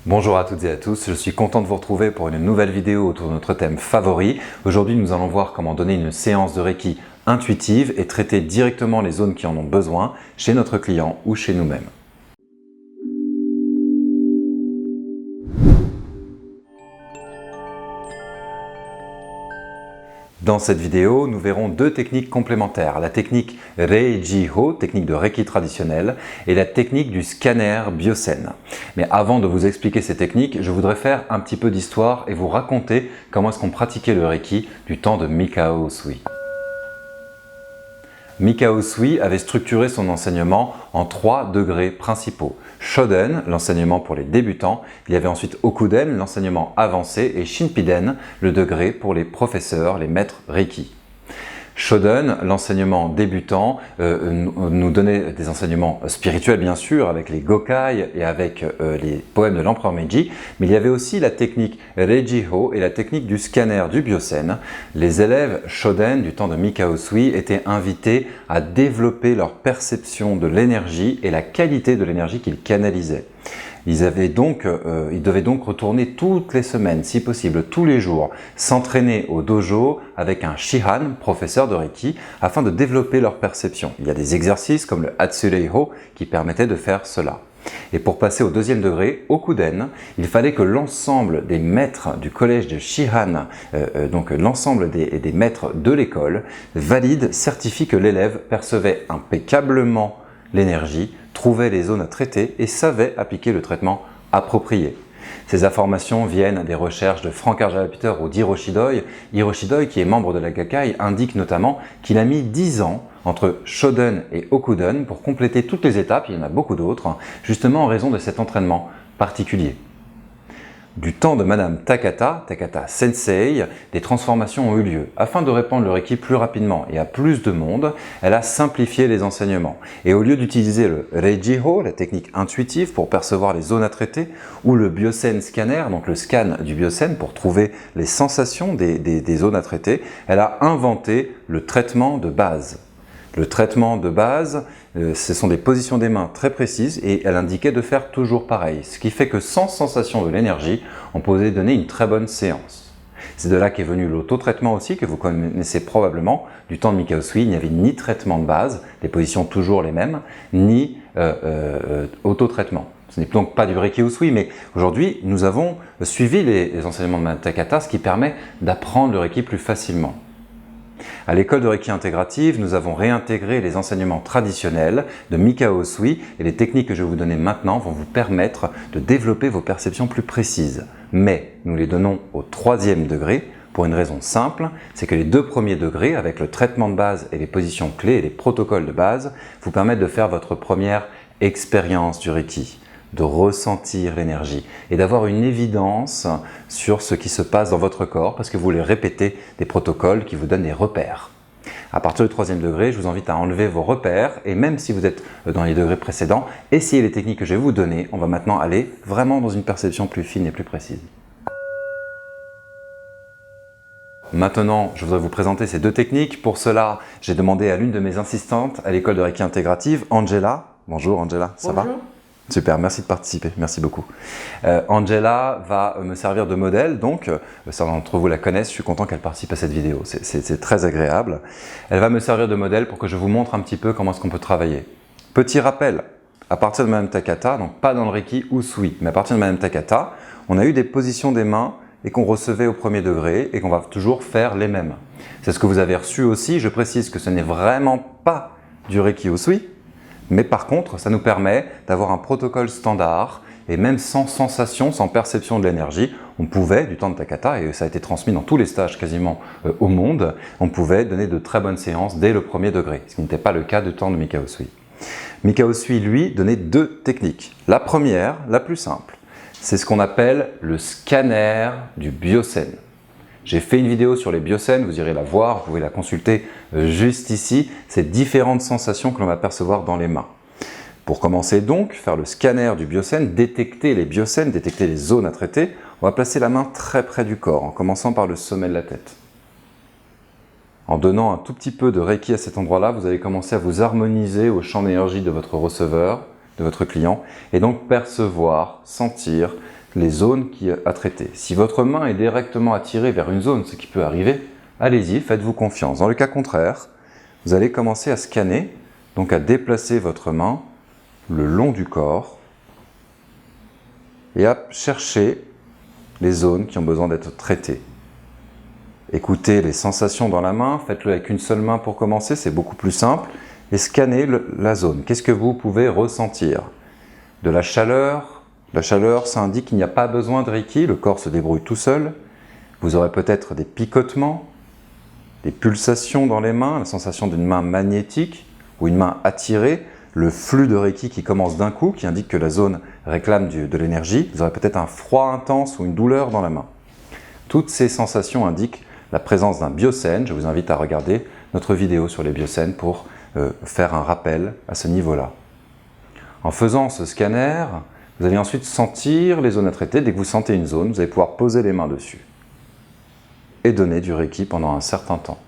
Bonjour à toutes et à tous, je suis content de vous retrouver pour une nouvelle vidéo autour de notre thème favori. Aujourd'hui, nous allons voir comment donner une séance de Reiki intuitive et traiter directement les zones qui en ont besoin chez notre client ou chez nous-mêmes. Dans cette vidéo, nous verrons deux techniques complémentaires, la technique Rei-Ji-Ho, technique de Reiki traditionnelle, et la technique du scanner Byosen. Mais avant de vous expliquer ces techniques, je voudrais faire un petit peu d'histoire et vous raconter comment est-ce qu'on pratiquait le Reiki du temps de Mikao Usui. Mikao Usui avait structuré son enseignement en 3 degrés principaux. Shoden, l'enseignement pour les débutants, il y avait ensuite Okuden, l'enseignement avancé, et Shinpiden, le degré pour les professeurs, les maîtres Reiki. Shoden, l'enseignement débutant, nous donnait des enseignements spirituels bien sûr, avec les Gokai et avec les poèmes de l'empereur Meiji, mais il y avait aussi la technique Rei-Ji-Ho et la technique du scanner du Byosen. Les élèves Shoden du temps de Mikao Usui étaient invités à développer leur perception de l'énergie et la qualité de l'énergie qu'ils canalisaient. Ils devaient donc retourner toutes les semaines, si possible tous les jours, s'entraîner au dojo avec un Shihan, professeur de Reiki, afin de développer leur perception. Il y a des exercices comme le Hatsurei-Ho qui permettaient de faire cela. Et pour passer au deuxième degré, Okuden, il fallait que l'ensemble des maîtres du collège de Shihan, donc l'ensemble des maîtres de l'école, valident, certifient que l'élève percevait impeccablement l'énergie, trouvait les zones à traiter et savait appliquer le traitement approprié. Ces informations viennent des recherches de Frank Argela-Peter ou d'Hiroshi Doi. Hiroshi Doi, qui est membre de la Gakkai, indique notamment qu'il a mis 10 ans entre Shoden et Okuden pour compléter toutes les étapes, il y en a beaucoup d'autres, justement en raison de cet entraînement particulier. Du temps de Madame Takata Sensei, des transformations ont eu lieu. Afin de répandre le Reiki plus rapidement et à plus de monde, elle a simplifié les enseignements. Et au lieu d'utiliser le Rei-Ji-Ho, la technique intuitive pour percevoir les zones à traiter, ou le Byosen scanner, donc le scan du Byosen pour trouver les sensations des zones à traiter, elle a inventé le traitement de base. Le traitement de base, ce sont des positions des mains très précises et elle indiquait de faire toujours pareil. Ce qui fait que sans sensation de l'énergie, on pouvait donner une très bonne séance. C'est de là qu'est venu l'auto-traitement aussi, que vous connaissez probablement. Du temps de Mikao Usui, il n'y avait ni traitement de base, les positions toujours les mêmes, ni auto-traitement. Ce n'est donc pas du Reiki Usui, mais aujourd'hui, nous avons suivi les enseignements de Madame Takata, ce qui permet d'apprendre le Reiki plus facilement. À l'école de Reiki intégrative, nous avons réintégré les enseignements traditionnels de Mikao Usui et les techniques que je vais vous donner maintenant vont vous permettre de développer vos perceptions plus précises. Mais nous les donnons au 3e degré pour une raison simple, c'est que les 2 premiers degrés, avec le traitement de base et les positions clés et les protocoles de base, vous permettent de faire votre première expérience du Reiki, de ressentir l'énergie et d'avoir une évidence sur ce qui se passe dans votre corps parce que vous voulez répéter des protocoles qui vous donnent des repères. À partir du 3e degré, je vous invite à enlever vos repères et même si vous êtes dans les degrés précédents, essayez les techniques que je vais vous donner. On va maintenant aller vraiment dans une perception plus fine et plus précise. Maintenant, je voudrais vous présenter ces 2 techniques. Pour cela, j'ai demandé à l'une de mes assistantes à l'école de Reiki intégrative, Angela. Bonjour Angela, ça va ? Super, merci de participer, merci beaucoup. Angela va me servir de modèle, donc certains d'entre vous la connaissent, je suis content qu'elle participe à cette vidéo, c'est très agréable. Elle va me servir de modèle pour que je vous montre un petit peu comment est-ce qu'on peut travailler. Petit rappel, à partir de Madame Takata, donc pas dans le Reiki Usui, mais à partir de Madame Takata, on a eu des positions des mains et qu'on recevait au 1er degré et qu'on va toujours faire les mêmes. C'est ce que vous avez reçu aussi, je précise que ce n'est vraiment pas du Reiki Usui, mais par contre, ça nous permet d'avoir un protocole standard et même sans sensation, sans perception de l'énergie, on pouvait, du temps de Takata, et ça a été transmis dans tous les stages quasiment au monde, on pouvait donner de très bonnes séances dès le 1er degré, ce qui n'était pas le cas du temps de Mikao Usui. Mikao Usui, lui, donnait 2 techniques. La première, la plus simple, c'est ce qu'on appelle le scanner du Byosen. J'ai fait une vidéo sur les Byosen, vous irez la voir, vous pouvez la consulter juste ici, ces différentes sensations que l'on va percevoir dans les mains. Pour commencer donc, faire le scanner du Byosen, détecter les Byosen, détecter les zones à traiter, on va placer la main très près du corps, en commençant par le sommet de la tête. En donnant un tout petit peu de Reiki à cet endroit-là, vous allez commencer à vous harmoniser au champ d'énergie de votre receveur, de votre client, et donc percevoir, sentir les zones à traiter. Si votre main est directement attirée vers une zone, ce qui peut arriver, allez-y, faites-vous confiance. Dans le cas contraire, vous allez commencer à scanner, donc à déplacer votre main le long du corps et à chercher les zones qui ont besoin d'être traitées. Écoutez les sensations dans la main, faites-le avec une seule main pour commencer, c'est beaucoup plus simple, et scannez la zone. Qu'est-ce que vous pouvez ressentir? De la chaleur. La chaleur, ça indique qu'il n'y a pas besoin de Reiki, le corps se débrouille tout seul. Vous aurez peut-être des picotements, des pulsations dans les mains, la sensation d'une main magnétique ou une main attirée, le flux de Reiki qui commence d'un coup, qui indique que la zone réclame de l'énergie. Vous aurez peut-être un froid intense ou une douleur dans la main. Toutes ces sensations indiquent la présence d'un biocène. Je vous invite à regarder notre vidéo sur les biocènes pour faire un rappel à ce niveau-là. En faisant ce scanner, vous allez ensuite sentir les zones à traiter. Dès que vous sentez une zone, vous allez pouvoir poser les mains dessus et donner du Reiki pendant un certain temps.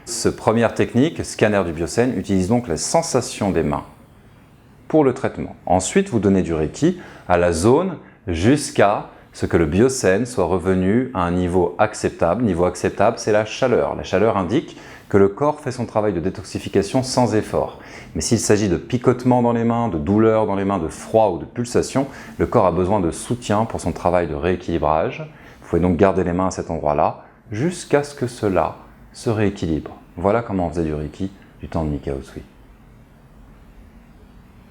Cette première technique, scanner du biocène, utilise donc les sensations des mains pour le traitement. Ensuite, vous donnez du Reiki à la zone jusqu'à ce que le biocène soit revenu à un niveau acceptable. Niveau acceptable, c'est la chaleur. La chaleur indique que le corps fait son travail de détoxification sans effort. Mais s'il s'agit de picotements dans les mains, de douleurs dans les mains, de froid ou de pulsation, le corps a besoin de soutien pour son travail de rééquilibrage. Vous pouvez donc garder les mains à cet endroit-là jusqu'à ce que cela se rééquilibre. Voilà comment on faisait du Reiki du temps de Mikao Usui.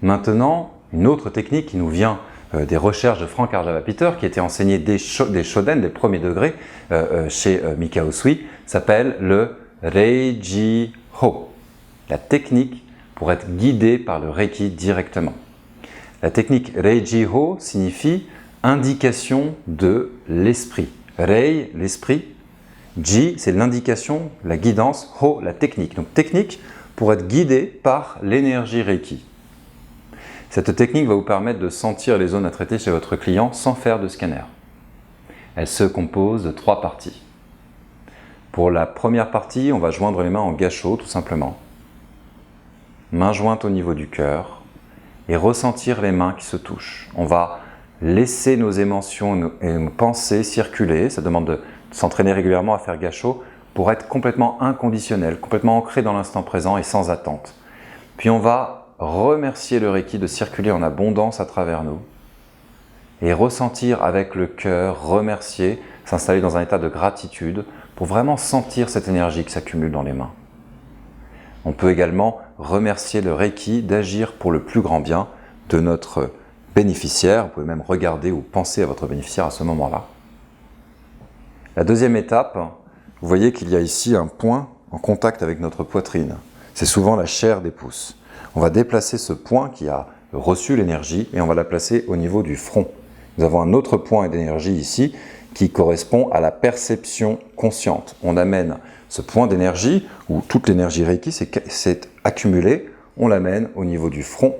Maintenant, une autre technique qui nous vient des recherches de Frank Arjava-Peter, qui était enseigné des shoden, des premiers degrés chez Mikao Usui, s'appelle le Reiji-ho, la technique pour être guidé par le Reiki directement. La technique Reiji-ho signifie indication de l'esprit. Rei, l'esprit. Ji, c'est l'indication, la guidance. Ho, la technique. Donc technique pour être guidé par l'énergie Reiki. Cette technique va vous permettre de sentir les zones à traiter chez votre client sans faire de scanner. Elle se compose de 3 parties. Pour la première partie, on va joindre les mains en gâchot, tout simplement. Main jointe au niveau du cœur et ressentir les mains qui se touchent. On va laisser nos émotions et nos pensées circuler. Ça demande de s'entraîner régulièrement à faire gâchot pour être complètement inconditionnel, complètement ancré dans l'instant présent et sans attente. Puis on va remercier le Reiki de circuler en abondance à travers nous et ressentir avec le cœur, remercier, s'installer dans un état de gratitude pour vraiment sentir cette énergie qui s'accumule dans les mains. On peut également remercier le Reiki d'agir pour le plus grand bien de notre bénéficiaire. Vous pouvez même regarder ou penser à votre bénéficiaire à ce moment-là. La deuxième étape, vous voyez qu'il y a ici un point en contact avec notre poitrine. C'est souvent la chair des pouces. On va déplacer ce point qui a reçu l'énergie et on va la placer au niveau du front. Nous avons un autre point d'énergie ici qui correspond à la perception consciente. On amène ce point d'énergie où toute l'énergie Reiki s'est accumulée, on l'amène au niveau du front,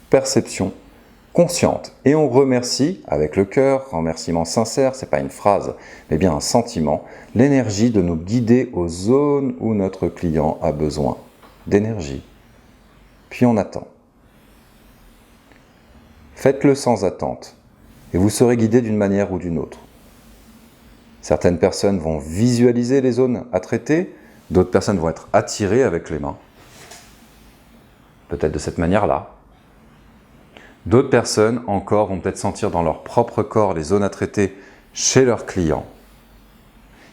perception consciente. Et on remercie avec le cœur, remerciement sincère, ce n'est pas une phrase, mais bien un sentiment, l'énergie de nous guider aux zones où notre client a besoin d'énergie. Puis on attend. Faites-le sans attente et vous serez guidé d'une manière ou d'une autre. Certaines personnes vont visualiser les zones à traiter, d'autres personnes vont être attirées avec les mains. Peut-être de cette manière-là. D'autres personnes encore vont peut-être sentir dans leur propre corps les zones à traiter chez leurs clients.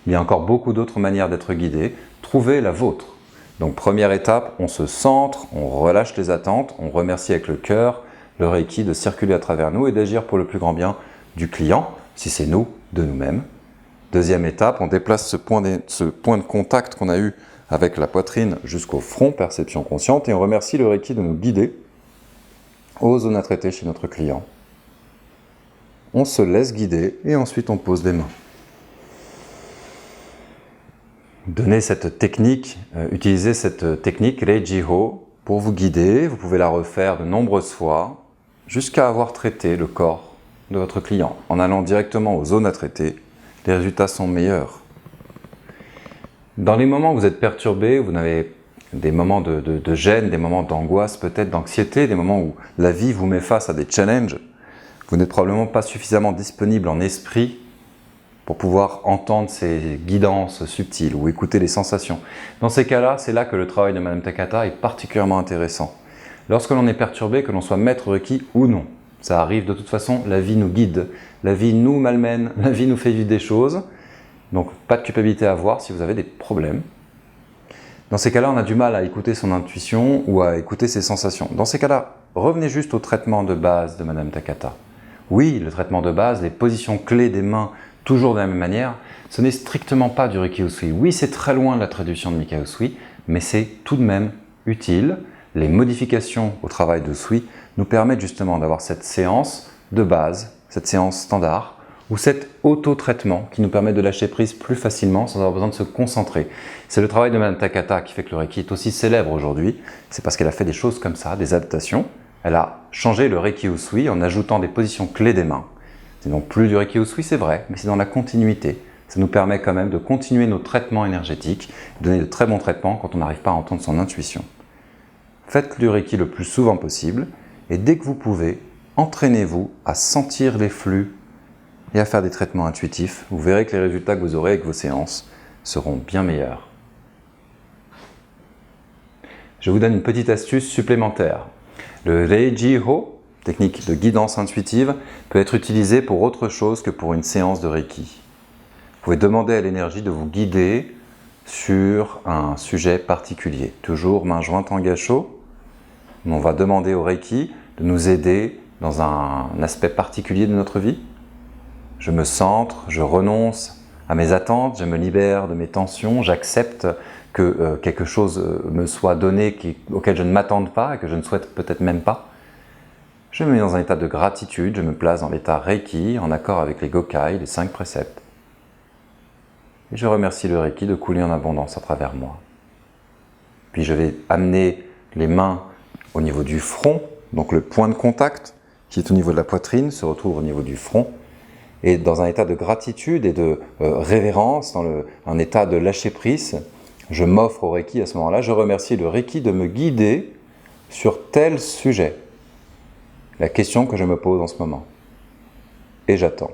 Il y a encore beaucoup d'autres manières d'être guidé. Trouvez la vôtre. Donc première étape, on se centre, on relâche les attentes, on remercie avec le cœur le Reiki de circuler à travers nous et d'agir pour le plus grand bien du client, si c'est nous, de nous-mêmes. Deuxième étape, on déplace ce point de contact qu'on a eu avec la poitrine jusqu'au front, perception consciente, et on remercie le Reiki de nous guider aux zones à traiter chez notre client. On se laisse guider et ensuite on pose les mains. Donnez cette technique, utilisez cette technique Reiji-ho pour vous guider. Vous pouvez la refaire de nombreuses fois jusqu'à avoir traité le corps de votre client. En allant directement aux zones à traiter, les résultats sont meilleurs. Dans les moments où vous êtes perturbé, vous avez des moments de gêne, des moments d'angoisse, peut-être d'anxiété, des moments où la vie vous met face à des challenges, Vous n'êtes probablement pas suffisamment disponible en esprit pour pouvoir entendre ces guidances subtiles ou écouter les sensations. Dans ces cas-là, c'est là que le travail de Madame Takata est particulièrement intéressant. Lorsque l'on est perturbé, que l'on soit maître Reiki ou non, ça arrive de toute façon, la vie nous guide, la vie nous malmène, la vie nous fait vivre des choses, donc pas de culpabilité à avoir si vous avez des problèmes. Dans ces cas-là, on a du mal à écouter son intuition ou à écouter ses sensations. Dans ces cas-là, revenez juste au traitement de base de Madame Takata. Oui, le traitement de base, les positions clés des mains, toujours de la même manière, ce n'est strictement pas du Reiki Usui. Oui, c'est très loin de la traduction de Mika Usui, mais c'est tout de même utile. Les modifications au travail de Usui nous permettent justement d'avoir cette séance de base, cette séance standard, ou cet auto-traitement qui nous permet de lâcher prise plus facilement sans avoir besoin de se concentrer. C'est le travail de Madame Takata qui fait que le Reiki est aussi célèbre aujourd'hui. C'est parce qu'elle a fait des choses comme ça, des adaptations. Elle a changé le Reiki Usui en ajoutant des positions clés des mains. C'est donc plus du Reiki Usui, c'est vrai, mais c'est dans la continuité. Ça nous permet quand même de continuer nos traitements énergétiques, de donner de très bons traitements quand on n'arrive pas à entendre son intuition. Faites du Reiki le plus souvent possible et dès que vous pouvez, entraînez-vous à sentir les flux et à faire des traitements intuitifs. Vous verrez que les résultats que vous aurez avec vos séances seront bien meilleurs. Je vous donne une petite astuce supplémentaire. Le Reiji-ho, technique de guidance intuitive, peut être utilisé pour autre chose que pour une séance de Reiki. Vous pouvez demander à l'énergie de vous guider sur un sujet particulier. Toujours main jointe en gassho. On va demander au Reiki de nous aider dans un aspect particulier de notre vie. Je me centre, je renonce à mes attentes, je me libère de mes tensions, j'accepte que quelque chose me soit donné auquel je ne m'attende pas et que je ne souhaite peut-être même pas. Je me mets dans un état de gratitude, je me place dans l'état Reiki, en accord avec les Gokai, les 5 préceptes. Et je remercie le Reiki de couler en abondance à travers moi. Puis je vais amener les mains au niveau du front, donc le point de contact qui est au niveau de la poitrine se retrouve au niveau du front. Et dans un état de gratitude et de révérence, dans un état de lâcher-prise, je m'offre au Reiki à ce moment-là. Je remercie le Reiki de me guider sur tel sujet. La question que je me pose en ce moment. Et j'attends.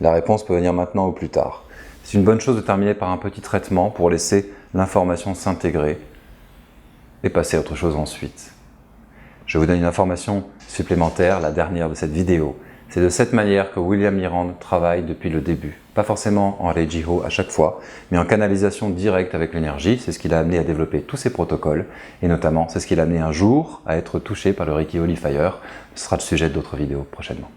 La réponse peut venir maintenant ou plus tard. C'est une bonne chose de terminer par un petit traitement pour laisser l'information s'intégrer et passer à autre chose ensuite. Je vous donne une information supplémentaire, la dernière de cette vidéo. C'est de cette manière que William Mirand travaille depuis le début. Pas forcément en Reiji-ho à chaque fois, mais en canalisation directe avec l'énergie. C'est ce qui l'a amené à développer tous ces protocoles. Et notamment, c'est ce qui l'a amené un jour à être touché par le Reiki Holy Fire. Ce sera le sujet d'autres vidéos prochainement.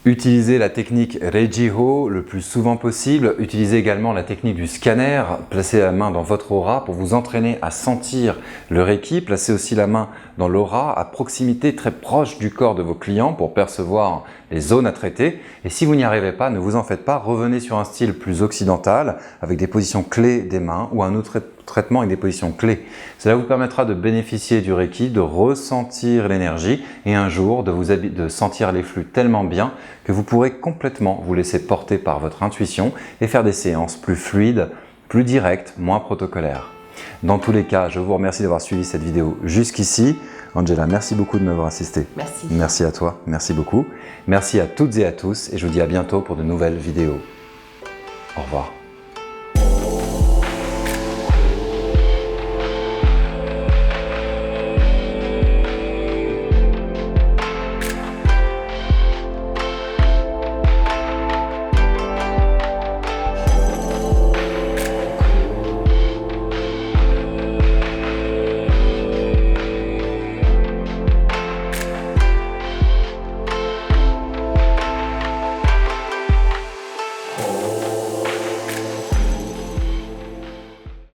Utilisez la technique Reiji-ho le plus souvent possible. Utilisez également la technique du scanner. Placez la main dans votre aura pour vous entraîner à sentir le Reiki. Placez aussi la main dans l'aura à proximité très proche du corps de vos clients pour percevoir les zones à traiter. Et si vous n'y arrivez pas, ne vous en faites pas. Revenez sur un style plus occidental avec des positions clés des mains ou un autre traitement avec des positions clés. Cela vous permettra de bénéficier du Reiki, de ressentir l'énergie et un jour de sentir les flux tellement bien que vous pourrez complètement vous laisser porter par votre intuition et faire des séances plus fluides, plus directes, moins protocolaires. Dans tous les cas, je vous remercie d'avoir suivi cette vidéo jusqu'ici. Angela, merci beaucoup de m'avoir assisté. Merci. Merci à toi, merci beaucoup. Merci à toutes et à tous et je vous dis à bientôt pour de nouvelles vidéos. Au revoir.